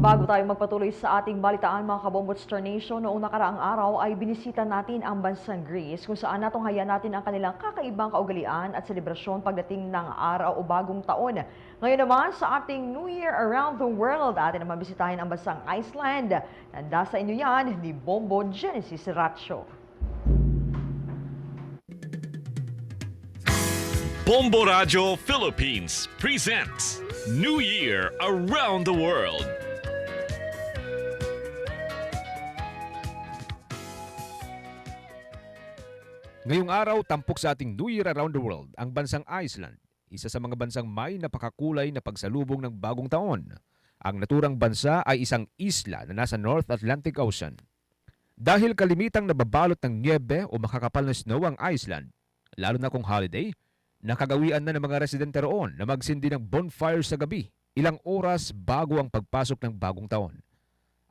Bago tayo magpatuloy sa ating balitaan mga Kabombo Star Nation, noong nakaraang araw ay binisita natin ang bansang Greece kung saan natunghayan natin ang kanilang kakaibang kaugalian at selebrasyon pagdating ng araw o bagong taon. Ngayon naman sa ating New Year Around the World, atin naman bisitahin ang bansang Iceland. Nanda sa inyo yan ni Bombo Genesis Ratio. Bombo Radio Philippines presents New Year Around the World. Ngayong araw, tampok sa ating New Year Around the World ang bansang Iceland, isa sa mga bansang may napakakulay na pagsalubong ng bagong taon. Ang naturang bansa ay isang isla na nasa North Atlantic Ocean. Dahil kalimitang nababalot ng niebe o makakapal na snow ang Iceland, lalo na kung holiday, nakagawian na ng mga residente roon na magsindi ng bonfire sa gabi, ilang oras bago ang pagpasok ng bagong taon.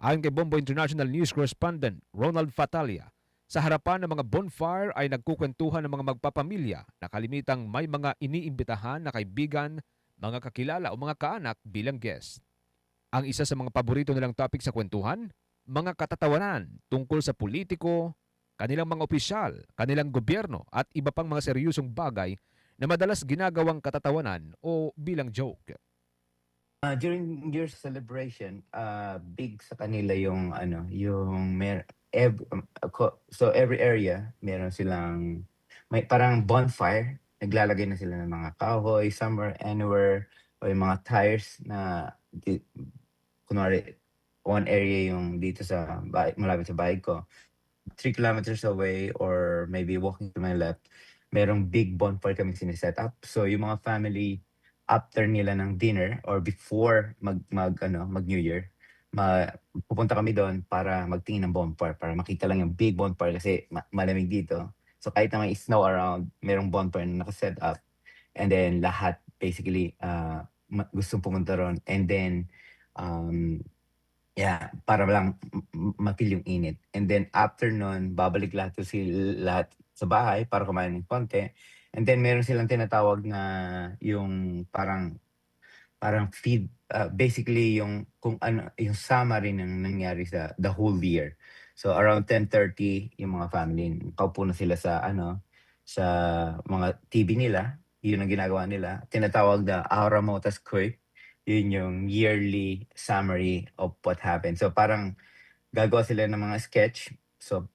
Ayon kay Bombo International News Correspondent Ronald Fatalia, sa harapan ng mga bonfire ay nagkukwentuhan ng mga magpapamilya na kalimitang may mga iniimbitahan na kaibigan, mga kakilala o mga kaanak bilang guest. Ang isa sa mga paborito nilang topic sa kwentuhan, mga katatawanan tungkol sa politiko, kanilang mga opisyal, kanilang gobyerno at iba pang mga seryosong bagay na madalas ginagawang katatawanan o bilang joke. During your celebration, big sa kanila yung so every area meron silang may parang bonfire. Naglalagay na sila ng mga kahoy, somewhere, anywhere, o yung mga tires na kunwari one area yung dito sa malapit sa bahay ko. 3 kilometers away or maybe walking to my left, merong big bonfire kaming siniset up. So yung mga family, after nila ng dinner or before mag New Year, pupunta kami doon para magtingin ng bonfire, para makita lang yung big bonfire kasi malamig dito. So kahit na may snow around, merong bonfire na nakaset up. And then lahat basically gustong pumunta ron. And then yeah, para lang ma-feel yung init. And then after nun, babalik lahat sa bahay para kumain ng konti. And then meron silang tinatawag na yung parang feed, basically yung kung ano yung summary ng nangyari sa the whole year. So around 10:30 yung mga family, kaupo na sila sa mga TV nila, yun ang ginagawa nila. Tinatawag na Aura Motas Quick. Yun yung yearly summary of what happened. So parang gagawa sila ng mga sketch. So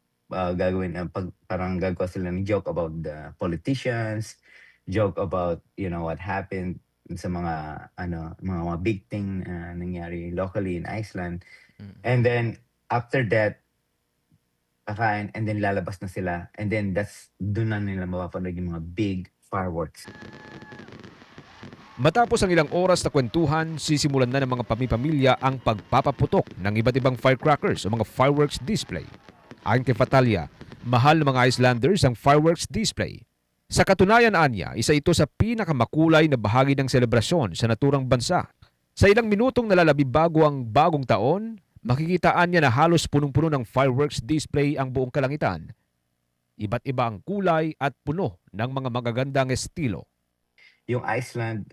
parang gagawa sila ng joke about the politicians, joke about what happened sa mga big thing nangyari locally in Iceland. And then after that, kakain, and then lalabas na sila, and then doon na nila mapapanood yung mga big fireworks. Matapos ang ilang oras na kwentuhan, sisimulan na ng mga pamipamilya ang pagpapaputok ng iba't ibang firecrackers o mga fireworks display. Ayon kay Fatalia, mahal ng mga Icelanders ang fireworks display. Sa katunayan anya, isa ito sa pinakamakulay na bahagi ng selebrasyon sa naturang bansa. Sa ilang minutong nalalabi bago ang bagong taon, makikitaan niya na halos punong-puno ng fireworks display ang buong kalangitan. Iba't iba ang kulay at puno ng mga magagandang estilo. Yung Iceland,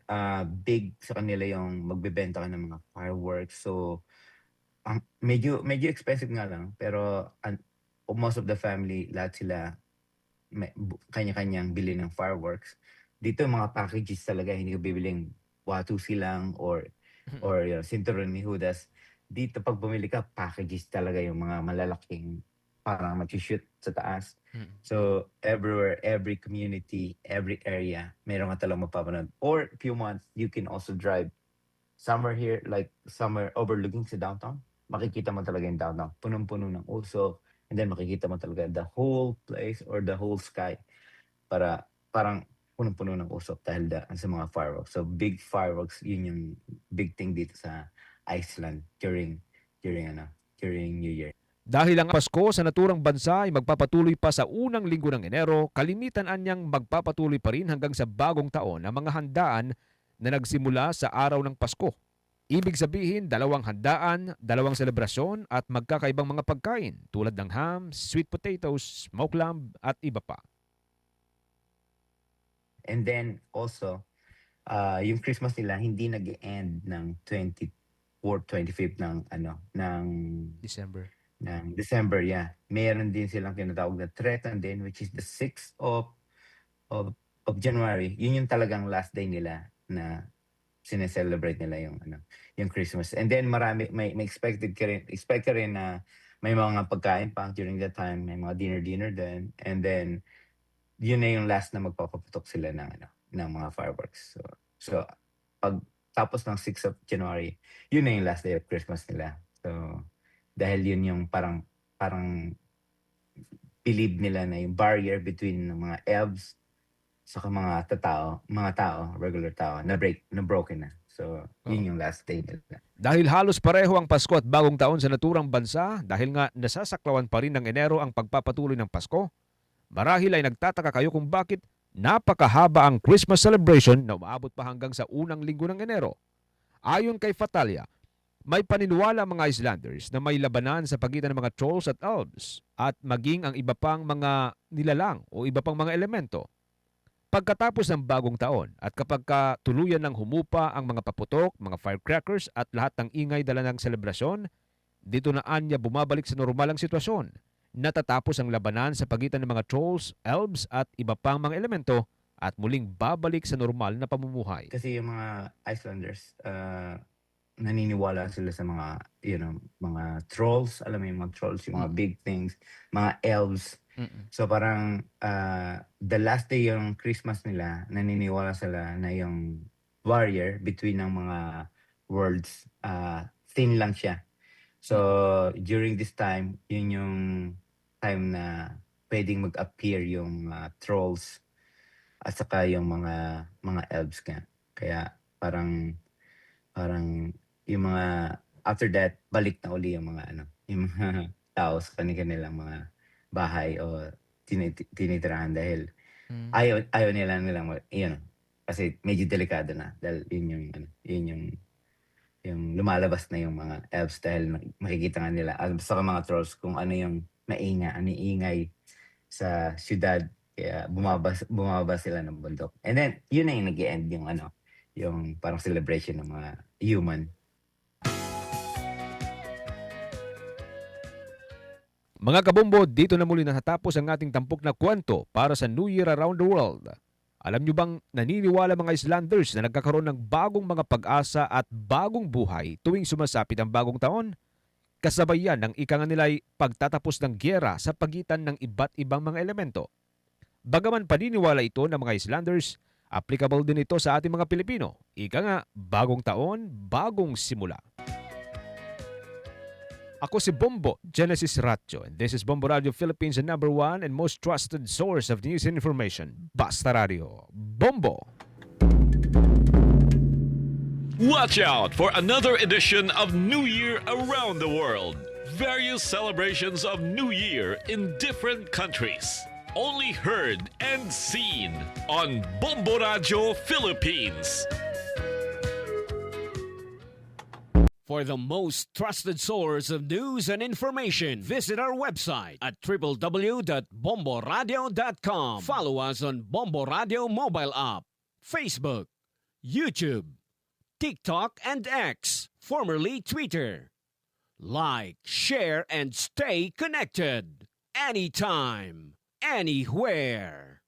big sa kanila yung magbebenta ka ng mga fireworks. So, medyo expensive nga lang. Pero most of the family, lahat sila kanya-kanyang bili ng fireworks. Dito mga packages talaga, hindi ko bibiling Watusi lang or Cinturón ni Judas. Dito pag bumili ka, packages talaga yung mga malalaking parang mag-shoot sa taas. So everywhere, every community, every area, meron ka talagang mapapanood. Or if you want, you can also drive somewhere here, like somewhere overlooking sa downtown. Makikita mo talaga yung downtown. Punong-puno ng usok. And then makikita mo talaga the whole place or the whole sky. Parang punong-puno ng usok dahil sa mga fireworks. So big fireworks, yun yung big thing dito sa Iceland during New Year. Dahil ang Pasko sa naturang bansa ay magpapatuloy pa sa unang linggo ng Enero, kalimitan anyang magpapatuloy pa rin hanggang sa bagong taon ang mga handaan na nagsimula sa araw ng Pasko. Ibig sabihin, 2 handaan, 2 selebrasyon at magkakaibang mga pagkain tulad ng ham, sweet potatoes, smoked lamb at iba pa. And then also, yung Christmas nila hindi nag-end ng 24th, 25th ng December. December, yeah. Meron din silang tinatawag na Tretan din, which is the 6th of January. Yun yung talagang last day nila na sineselebrate nila yung Christmas. And then may expect ka rin na may mga pagkain pa during that time, may mga dinner din. And then yun na yung last na magpapaputok sila ng mga fireworks. So pag tapos ng 6th of January, yun na yung last day of Christmas nila. So dahil yun yung parang believe nila na yung barrier between ng mga elves saka mga tao, regular tao, na broken na. So, yun yung last day nila. Dahil halos pareho ang Pasko at Bagong Taon sa naturang bansa, dahil nga nasasaklawan pa rin ng Enero ang pagpapatuloy ng Pasko, marahil ay nagtataka kayo kung bakit napakahaba ang Christmas celebration na umaabot pa hanggang sa unang linggo ng Enero. Ayon kay Fatalia, may paniniwala ang mga Icelanders na may labanan sa pagitan ng mga trolls at elves at maging ang iba pang mga nilalang o iba pang mga elemento. Pagkatapos ng Bagong Taon at kapag tuluyan ng humupa ang mga paputok, mga firecrackers at lahat ng ingay dala ng selebrasyon, dito na anya bumabalik sa normal ang sitwasyon. Natatapos ang labanan sa pagitan ng mga trolls, elves at iba pang mga elemento at muling babalik sa normal na pamumuhay. Kasi yung mga Icelanders, naniniwala sila sa mga, mga trolls, alam mo yung mga trolls, yung mga big things, mga elves. So parang the last day yung Christmas nila, naniniwala sila na yung barrier between ng mga worlds, thin lang siya. So during this time, yun yung time na pwedeng mag-appear yung trolls at saka yung mga elves ka. Kaya parang yung mga after that balik na uli yung mga yung mga tao sa kanilang mga bahay o tinitirahan dahil ayaw nilang kasi medyo delikado na dahil yun yung lumalabas na yung mga elves dahil makikita nga nila sa mga trolls kung ano yung ingay sa syudad, kaya bumaba sila ng bundok. And then yun na yung nag-end yung parang celebration ng mga human. Mga kabombo, dito na muli natatapos ang ating tampok na kwento para sa New Year Around the World. Alam nyo bang naniniwala mga Icelanders na nagkakaroon ng bagong mga pag-asa at bagong buhay tuwing sumasapit ang Bagong Taon? Kasabay yan ng ika nga nila'y pagtatapos ng gyera sa pagitan ng iba't ibang mga elemento. Bagaman paniniwala ito ng mga Icelanders, applicable din ito sa ating mga Pilipino. Ika nga, Bagong Taon, bagong simula. Ako si Bombo, Genesis Ratio, and this is Bombo Radio Philippines, the #1 and most trusted source of news and information. Basta Radio. Bombo! Watch out for another edition of New Year Around the World. Various celebrations of New Year in different countries. Only heard and seen on Bombo Radio Philippines. For the most trusted source of news and information, visit our website at www.bomboradio.com. Follow us on Bombo Radio mobile app, Facebook, YouTube, TikTok, and X, formerly Twitter. Like, share, and stay connected. Anytime, anywhere.